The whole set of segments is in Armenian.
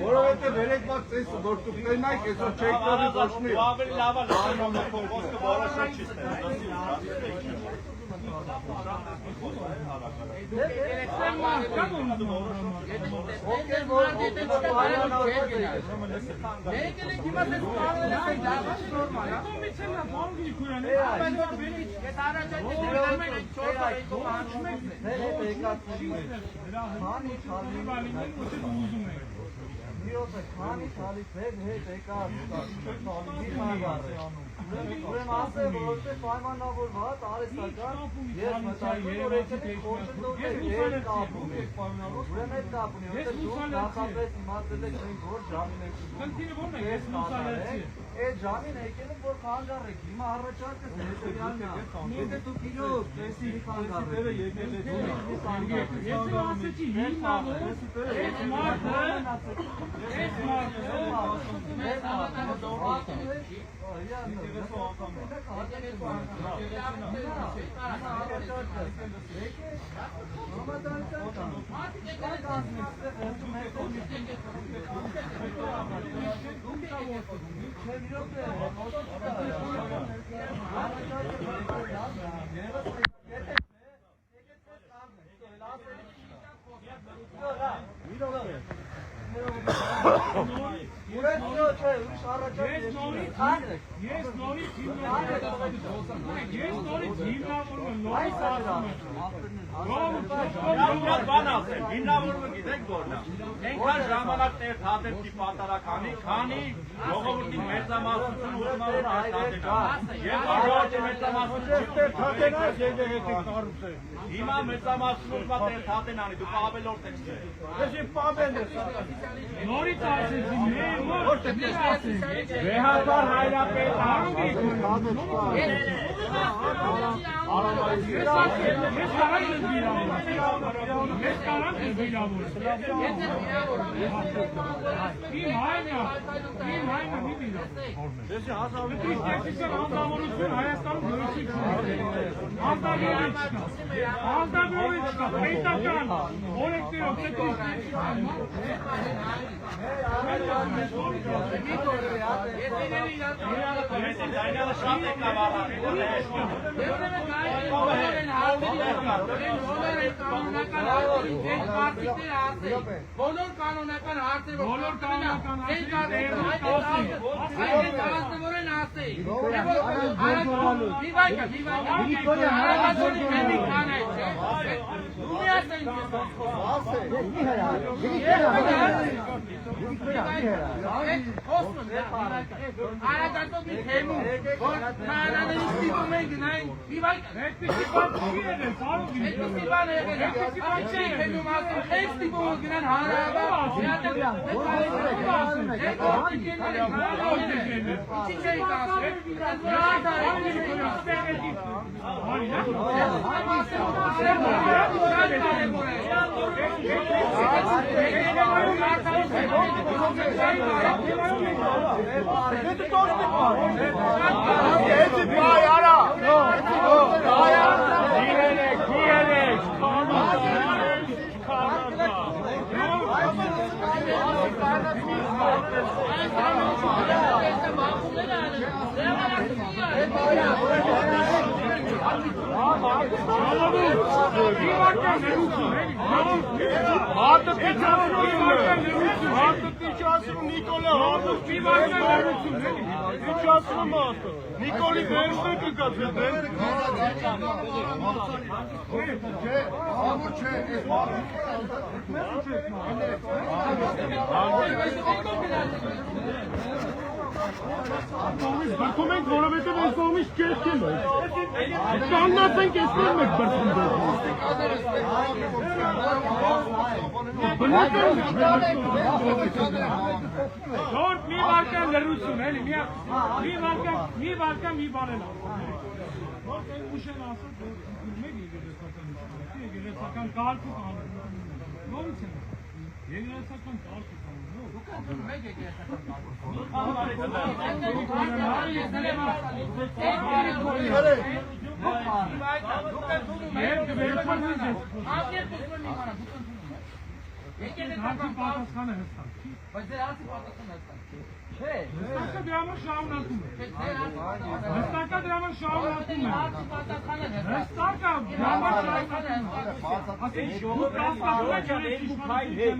Որովհետև երեք բաց ես որ դուք կենայք այսօր չեք տալի ոչնի։ Ավելի լավ է խոսքը որոշել չի ստեղծել։ Քանի ցալից հետ եկա ուրեմն ասեմ որովհետև պայմանավորված արհեստական ես մտածում որ եկեք խորհրդով ուրեմն այդ կապ ունի որովհետև դուք նախապես իմացել եք որ ժամին եք այդ ժամին եկել եք որ խանգարեք հիմա առաջարկը հետևյալն է եթե դուք իրոք տեսի խանգարեք ես ասեցի հիմա Հիմնավորումը գիտեք որն է։ Այնքան ժամանակ տեղ հատեցի պատարականի, քանի ժողովրդի մեծամասնությունը ուզում է որ եւ ժողովրդի մեծամասնությունը հիմա մեծամասնությունը տեղ հատեն անի, դուք ավելորդ եք չէ։ Ես պապեն ես նորից ասեցի որտեղ ասեցի Վեհատար հայրապետ բոլոր կանոնական հարցեր բոլոր կանոնական Նիկոլի վերջը կգացի Բրդում ենք, որովհետև այս կողմից կերքել է։ Կանգնած ենք այսպես մեկ բրդում Ժորդ մի վարկան լրություն, էլի, մի վարկան մի բանելա։ Որդ են ուշ են ասած, մեկ եգերեսական կարգ ու կանոն։ Նորից են։ Եկեղեցական կարգ մեկ եկեղեցական պատասխանը հստակ չի։ բայց դե ասի պատասխանը հստակ չի։ Չէ, հստակը դրա համար շարունակում է։ Հստակը դրա համար շարունակում է։ Հստակը դրա համար շարունակում է։ Ասենք դու կասկածում ես երկու քայլ հետ։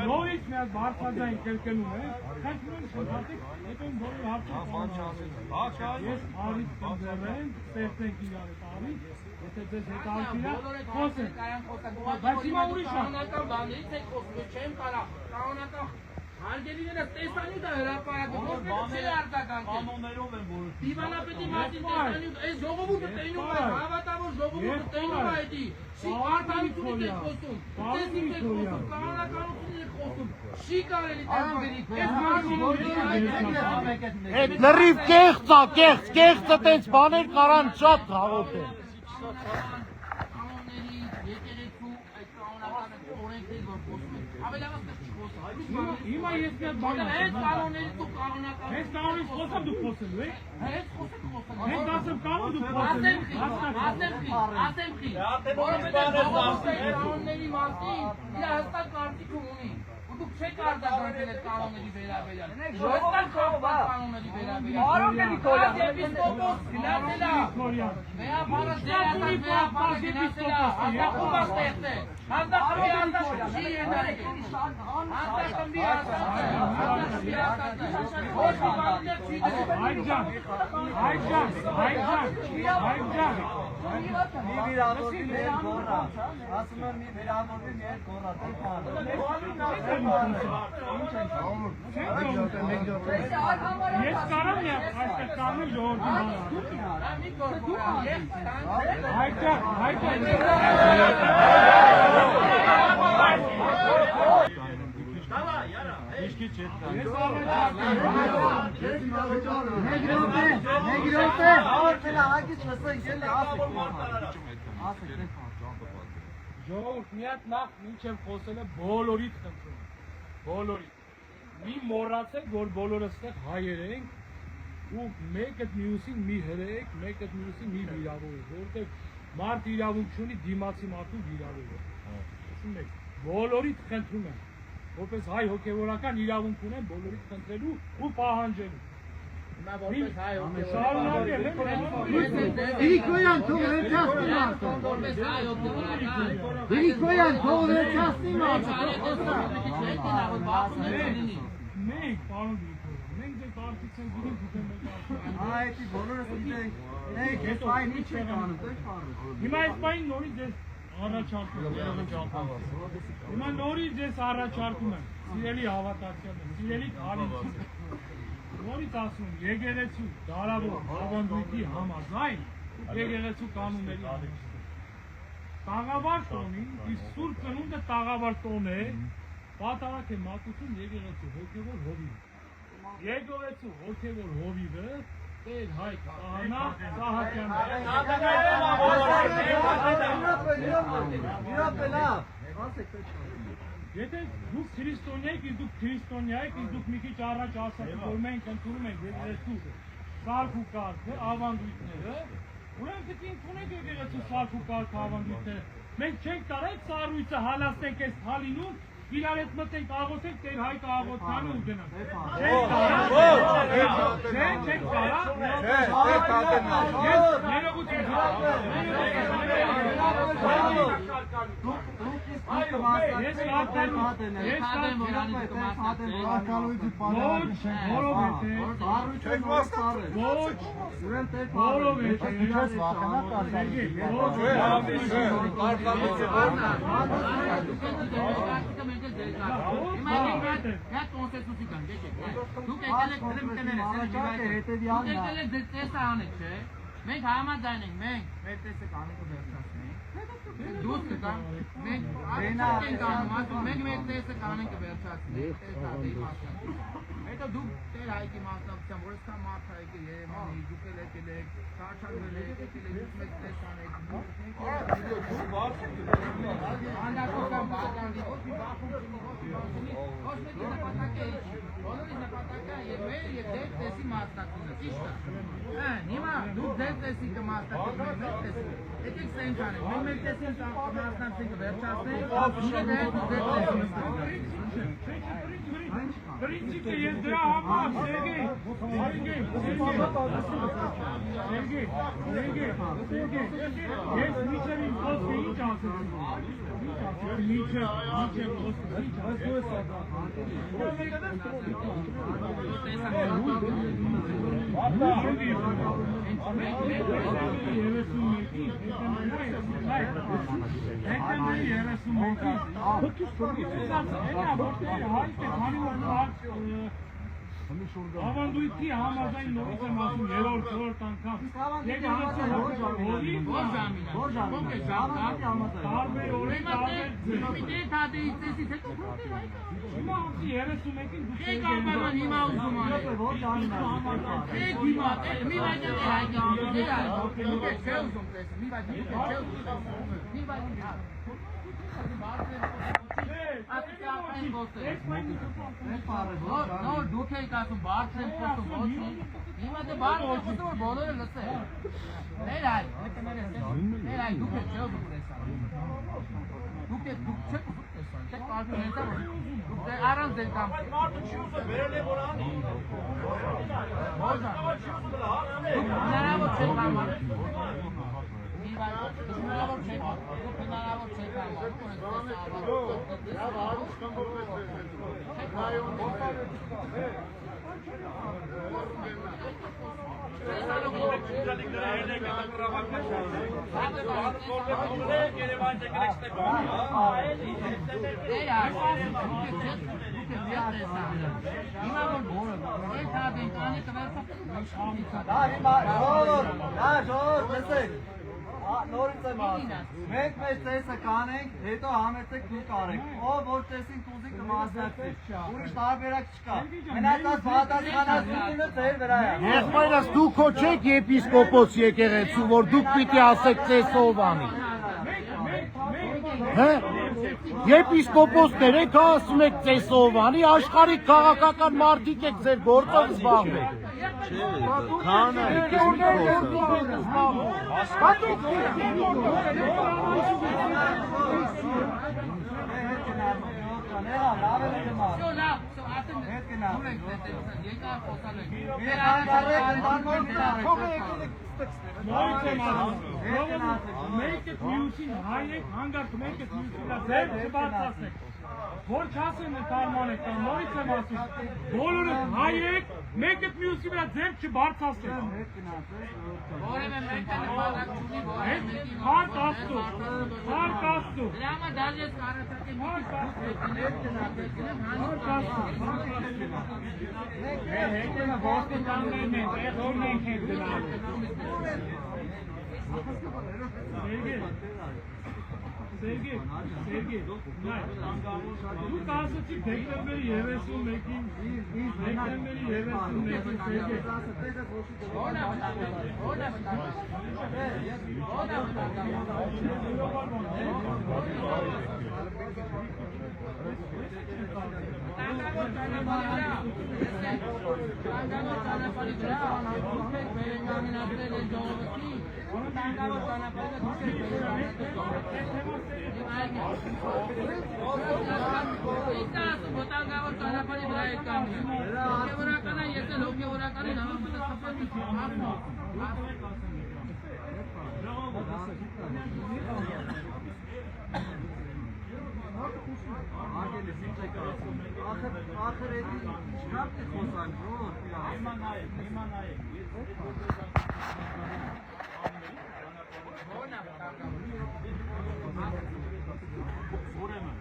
Նորից մի հատ բարձրաձայն կրկնում է, խնդրում եմ շնորհատեք, հետո բոլոր հարցերը ես առիթ կընձեռեմ, ստեղծենք իրար հետ առիթ, եթե ձեզ հետաքրքիր է, խոսենք։ Բայց հիմա ուրիշ է։ Կանոնական բաներից եք խոսում, չեմ կարա, կանոնական հարգելիները տեսանյութ է հրապարակում, ոչ չէ արտականքել։ Կանոններով են որոշում։ Դիվանապետի մասին տեսանյութ, այս ժողովուրդը տենում է, հավատավոր ժողովուրդը տենում է էդի։ Չի արդարությունից եք խոսում, տեսնիք եք խոսում, կանոնականությունից եք խոսում, չի կարելի Այդ լրիվ կեղծա, կեղծը տենց բաներ կարան շատ հաղորդեն։ կանոնների, եկեղեցու, այդ կանոնական օրենքների որ խոսում են, ավելավաս չի խոսում։ Հիմա ես մի հատ բան Այս կանոններից դու կանոնական։ Ես կանոնից խոսեմ դուք խոսելու եք։ Այս խոսեք խոսում։ Ես ասեմ կանոն դուք խոսելու եք։ Ասեմքի, որովհետև կանոնների մասին իր հստակ կարծիք ունի։ Դուք չեք արձագանքել այդ կանոնների վերաբերյալ։ Հստակ կանոնների վերաբերյալ։ Արոն Նիկոլյան, եպիսկոպոս գնացելա։ Վերաբարը դերասան վերաբարը գնացելա։ Հաստախումա ստեղծե։ Հաստախմի ասած չի ենարեք։ Հաստախմի ասած է։ Ոչ մի բաններ չի դրել։ Հայջան։ Մի վիրավորվի մեր գոռա, ասում եմ մի վիրավորվի մեր գոռա, Ես կարամ եմ այստեղ կանոն ժողովրդի Ժողովուրդ մի հատ նախ ինչ եմ խոսել բոլորիդ խնդրում եմ, բոլորիդ, մի մոռացեք, որ բոլորս ստեղ հայեր ենք ու մեկը մյուսին մի հրեք, մեկը մյուսին մի վիրավորեք, որովհետև մարդ իրավունք չունի դիմացի մարդու վիրավորել, բոլորիդ խնդրում եմ, որպես հայ հոգևորական իրավունք ունեմ բոլորիդ խնդրելու ու պահանջելու։ Իրիկոյան թող վերջացնի մարդը։ Իրիկոյան թող վերջացնի մարդը։ Մենք, պարոն Գրիգորյան, մենք ձեր կարգից ենք գիտենք դուք եք մեր կարգից։ Այդի բոլորս գիտենք, այս պայն ինչ եք անում, դե պարոն։ Հիմա այս պայն նորից ձեզ առաջարկում եմ։ Հիմա նորից ձեզ առաջարկում եմ, սիրելի հավատացյալներ, սիրելի քարիցներ, նորից ասում եմ, եկեղեցու դարավոր ավանդույթի համաձայն եկեղեցու կանոնների տաղավար տոնին, իսկ սուրբ ծնունդը տաղավար տոն է, պատարակ է մատուցում եկեղեցու հոգևոր հովիվը։ Եկեղեցու հոգևոր հովիվը Տեր Հայկ Քահանա Սահակյանն։ Եթե դուք քրիստոնյա եք, իսկ դուք քրիստոնյա եք, իսկ դուք մի քիչ առաջ ասացիք, որ մենք ընդունում ենք եկեղեցու սարք ու կարգը, ավանդույթները, ուրեմն պետք է ընդունենք եկեղեցու սարք ու կարգը, ավանդույթները։ Մենք չենք կարող այդ սառույցը հալածենք այս թալինում, իրար հետ մտենք աղոթենք, Տեր Հայկ աղոթանը ու գնանք։ Չենք կարող։ Ներողություն։ ես արդեն մենք համաձայն ենք, մենք մեր տեսը կանենք ու վերջացնենք, դուս կտամ, մենք արդյոք ենք անում, ասում, մենք մեր տեսը կանենք ու վերջացնենք, տեսադեի մասնակցություն, հետո դուք տեր հայկի մասնակցության, որ եսքան մարդ հայք է Երևանի, դուք էլ եկել եք, շարչակվել եք, եկել եք, դուք մեկ տես անեք, անդակոքան բականդի, ոչ մի բախում չունի, ոչ մեկի նպատակ է իչի, բոլորի նպատակ է և մեր և դեր տեսի մասնակցությունը, ճիշտ է, հիմա դուք դեր տեսի կմասնակցենք մեր տեսի, եկեք սենք անենք, մենք մեր տեսին կմասնակցենք վերջացնենք, դուք դեր Принципе, есть драма, Сергей, есть Мичерин после Ичаса. Ավանդույթի համաձայն նորից եմ ասում երրորդ անգամ տարբեր օրեր տարբեր հիմա 31-ին դուք եք ապարան հիմա ուզում անեք եք հիմա մի վայջը դուք եք չէ ուզում տեսը մի վայջը դուք եք չէ ուզում մի վայջը նոր դուք եք ասում բարձր եմ խոսում ոչ հիմա դե բարձր եմ խոսում որ բոլորը լսեն մեր այ դուք եք չէ ուզում տեսան դուք չեք ուզում տեսան չեք կարդում հենց դուք առանց դեր կամ մարդը չի ուզում վերել է որ անի հնարավոր չէ համար հնարավոր չէ Նորից եմ ասում, մենք մեր տեսը կանենք, հետո համեցեք դուք արեք, ով որ տեսին կուզի կմասնակցի, ուրիշ տարբերակ չկա, մենակած պատասխանատվությունը ձեր վրա է։ Եղբայրս դուք հո չեք եպիսկոպոս եկեղեցու, որ դուք պիտի ասեք տեսը ով անի։ Հե? Եպիսկոպոսներ եք ասում եք տեսը ով անի, աշխարհի քաղաքական մարդիկ եք ձեր գործով զբաղվեք։ Քանը Make it using high hangart make it using la ձեր չբացացեք որ չասեն տարմանեք կամ նորից եմ ասում բոլորը հայեք make it using la ձեր չբացացեք որևէ մեկը նպատակ չունի որևէ մեկի հարկ աստծո դրա համար դաժես կարծրակի մի Sergey, դուք ասացիք դեկտեմբերի 31-ին, դեկտեմբերի 31-ին, Sergey. Ախր էդի շնապ է խոսան, որ Հիմա նայեք։ Ուրեմն,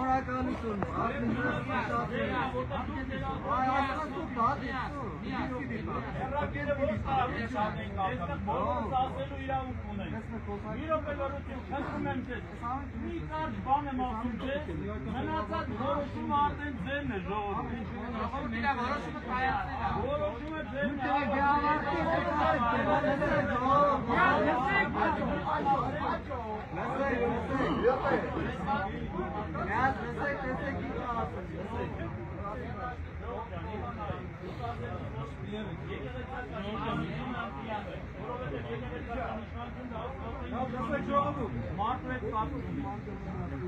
շնորհակալություն, Հեռակերը ոչ տարավի շատ ենք ակամ, բոլորս ասելու իրավունք ունենք։ Մի րոպե լրություն, խնդրում եմ ձեզ, մի կարճ բան եմ ասում ձեզ, մնացած որոշումը արդեն ձերն է ժողովուրդ։ Որոշումը ձերն է։ Մարդու հետ կապում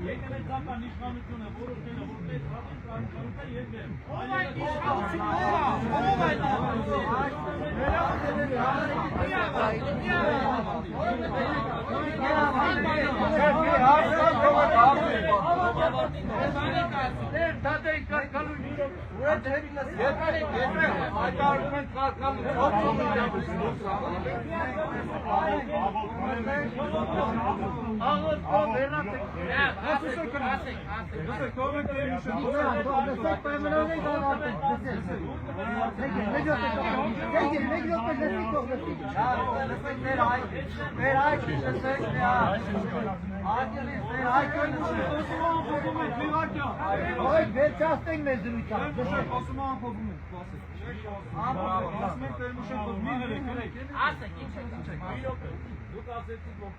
եկեղեցական իշխանությունը որոշել է, որ մեծ հատիկարությունը երկրեմ։ Ով այդ վերջացնենք մեր զրույցը։ Դուք ասեցիք, որ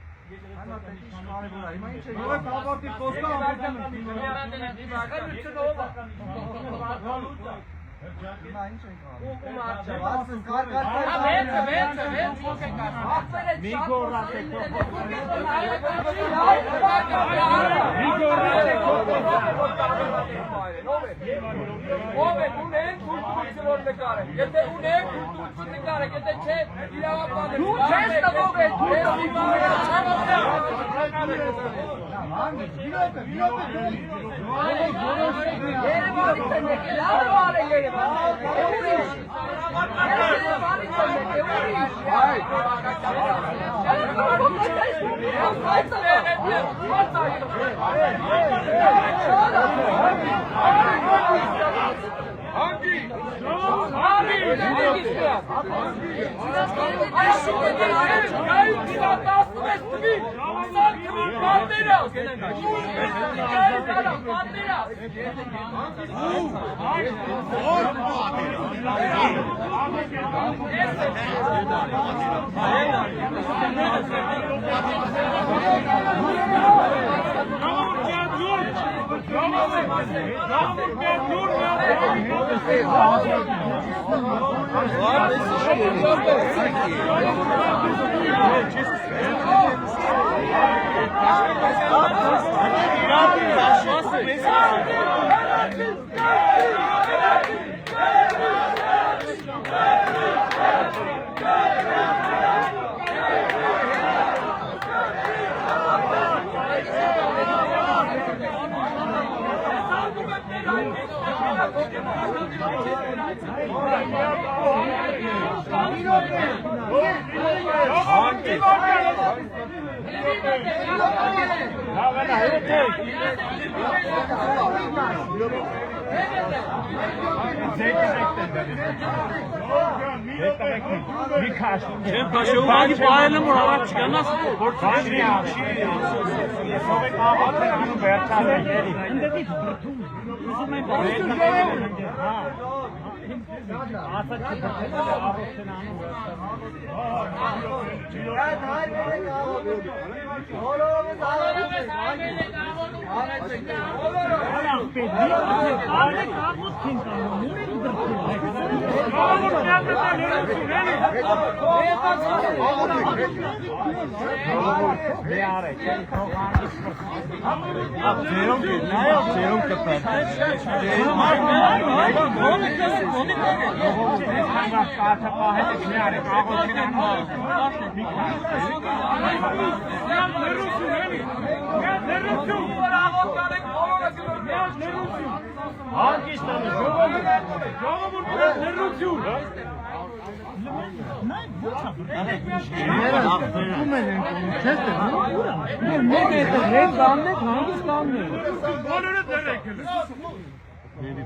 Ալեք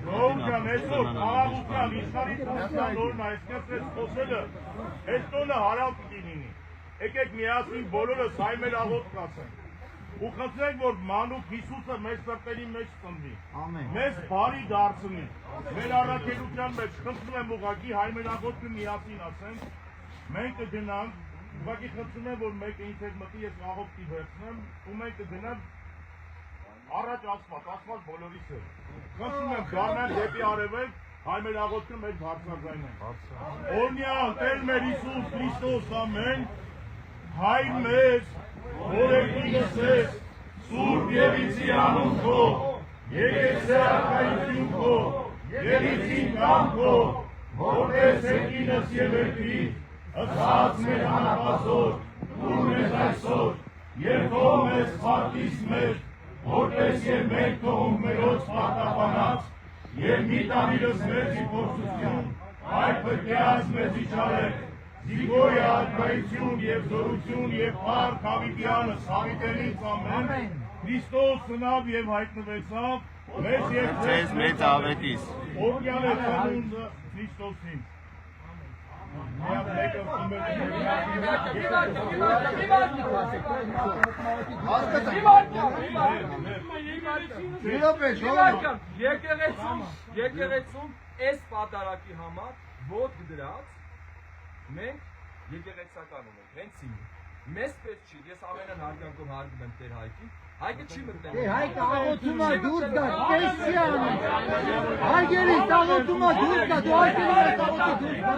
Ողջան, այսօր խաղաղության իշխանության նորմը այսքանցրեց խոսելը, այս տոնը հարավ պիտի լինի։ Եկեք միասին բոլորս հայ մեր աղոտ կացենք։ Ու խնդրենք, որ մանուկ Հիսուսը մեր սրտերի մեջ ծնվի։ Մեզ բարի դարձնի։ Մեր առաքելության մեջ խնդրում եմ ուղղակի հայ մեր աղոտը միասին ասենք։ Մենք կգնանք, ուղղակի խնդրում եմ, որ մեկը ինձ հետ մտի, ես աղոտի վերցնեմ, ու մենք կգնանք առաջ ասված բոլորիս է։ Խնդրում եմ գարնան դեպի արևել, հայ մեր աղոտը մեր բարձրաձայնենք։ Օրհնյալ Տեր մեր Հիսուս Քրիստոս, ամեն, հայր մեզ, Օրենքինս ես, Սուրբ Եվիցի անուն քո, եկեցե արքայություն քո, Եվիցին կամ քո, որպես երկինս և երկրից, ըսած մեր անապազոր, դուր մեզ այսօր, և թող մեզ խարտիս մեր, որպես և մենք թողում մերոց պարտապանած, և մի տանիրս մեզի փորձություն, այդ պրկեած մեզի չարեք, Զիգոյ արքայություն և զորություն և փառք հավիտյանս հավիտենից ամեն, Քրիստոս ծնավ և հայտնվեցավ, մեզ և ձեզ մեծ ավետիս, օրհնյալ է ծնունդը Քրիստոսին։ Եկեղեցում այս պատարակի համար ոտք դրած մենք եկեղեցական ունենք, հենց ինձ։ Մեզ պետք չի, ես ամենան հարգանքով հարգում եմ Տեր Հայկին, Հայկը չի մտնել։ Հայկը աղոթումա դուրս գա, տես չի անում։ Հայկերից աղոթումա դուրս գա, դու հայկերից աղոթի դուրս գա։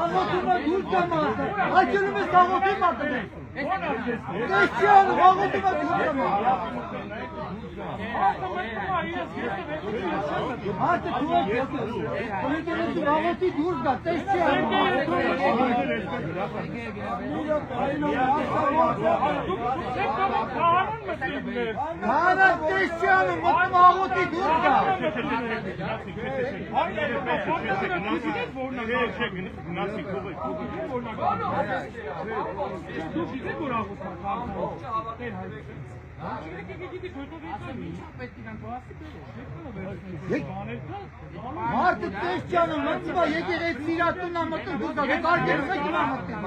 Աղոթումա դուրս գա մարդը, հայկերում ես աղոթի մարդը։ Տես չի անում, աղոթումա դուրս գա մարդը։ Մարդը դու եք եկերից աղոթի դուրս գա, տես չի անում։ Քահանա տեսչյանը մտնում աղոտի դուրս գա։ Մարդը տեսչյանը մտնում է եկեղեցի իրատունն է մտնում դուրս գա, դու կարգերում եք հիմա մտնում։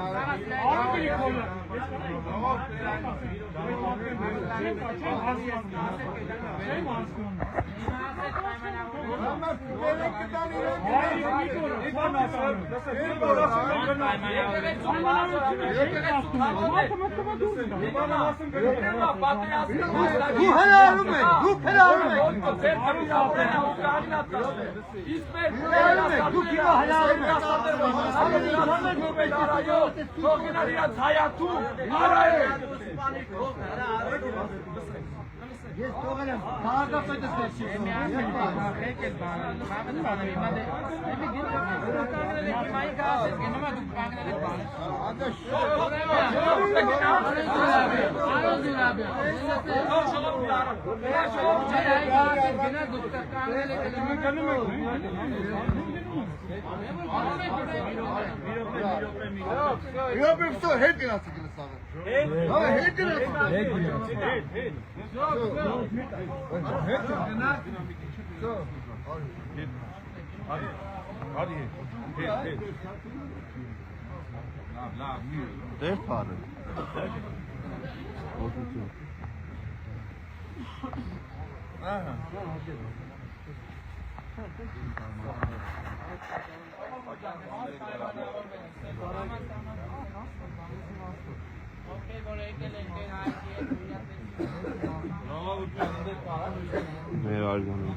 Դու հրարում եք, դու հրարում եք։ Դու կիվա հրարում եք։ Ես թողել եմ, քաղաքապետս դեր չի Դեր պարը Մեր արգանը